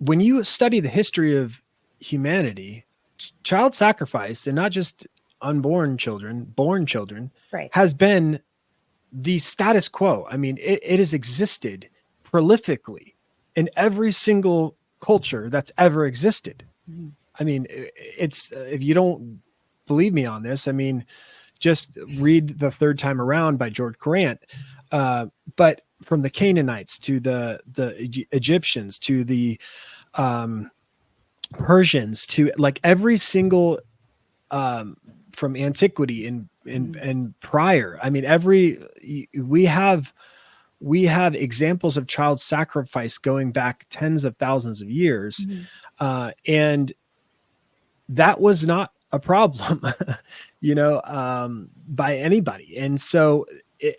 when you study the history of humanity, child sacrifice, and not just unborn children, born children, Right. has been the status quo. I mean, it has existed prolifically in every single culture that's ever existed. Mm-hmm. I mean, it's, if you don't believe me on this, I mean, just read The Third Time Around by George Grant. But from the Canaanites to the Egyptians to the Persians to like every single from antiquity and prior. I mean, we have examples of child sacrifice going back tens of thousands of years, and that was not a problem, by anybody. And so,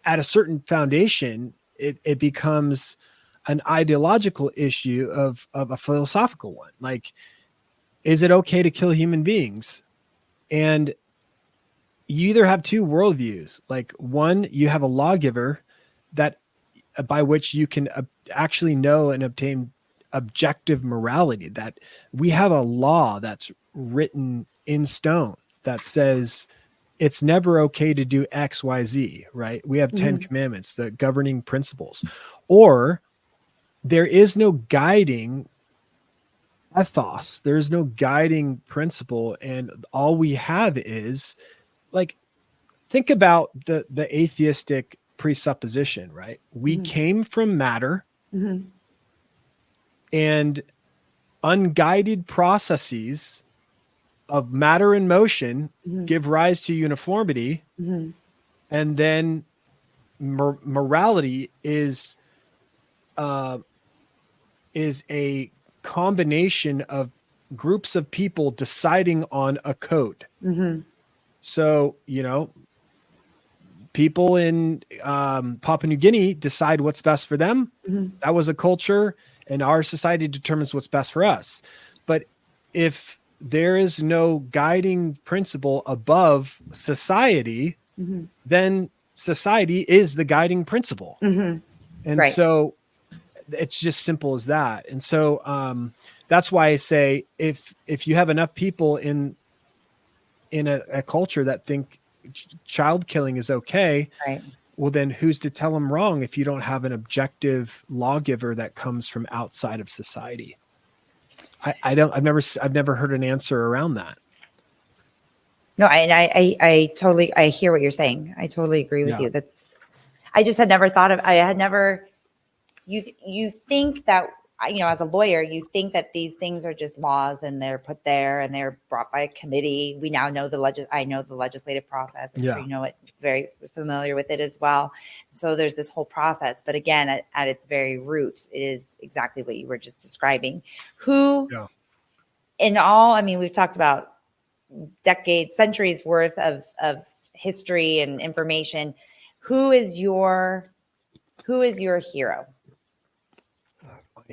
at a certain foundation, it becomes an ideological issue of a philosophical one. Like, is it okay to kill human beings? And you either have two worldviews. Like, one, you have a lawgiver that by which you can actually know and obtain objective morality, that we have a law that's written in stone that says it's never okay to do X, Y, Z, right? We have 10 commandments, the governing principles. Or there is no guiding ethos. There's no guiding principle. And all we have is, like, think about the atheistic presupposition, right? We came from matter, and unguided processes of matter in motion give rise to uniformity. And then morality is a combination of groups of people deciding on a code. So, people in Papua New Guinea decide what's best for them. That was a culture, and our society determines what's best for us. But if there is no guiding principle above society, then society is the guiding principle. And Right. so it's just simple as that. And so that's why I say, if you have enough people in a culture that think child killing is okay, Right. well, then who's to tell them wrong if you don't have an objective lawgiver that comes from outside of society? I've never heard an answer around that. No, I totally, I hear what you're saying. I totally agree with you. I just had never thought of, you think that, as a lawyer, you think that these things are just laws and they're put there and they're brought by a committee. We now know I know the legislative process. I'm sure you know it, very familiar with it as well. So there's this whole process, but again, at its very root, it is exactly what you were just describing. In all, I mean, we've talked about decades, centuries worth of history and information. Who is your hero?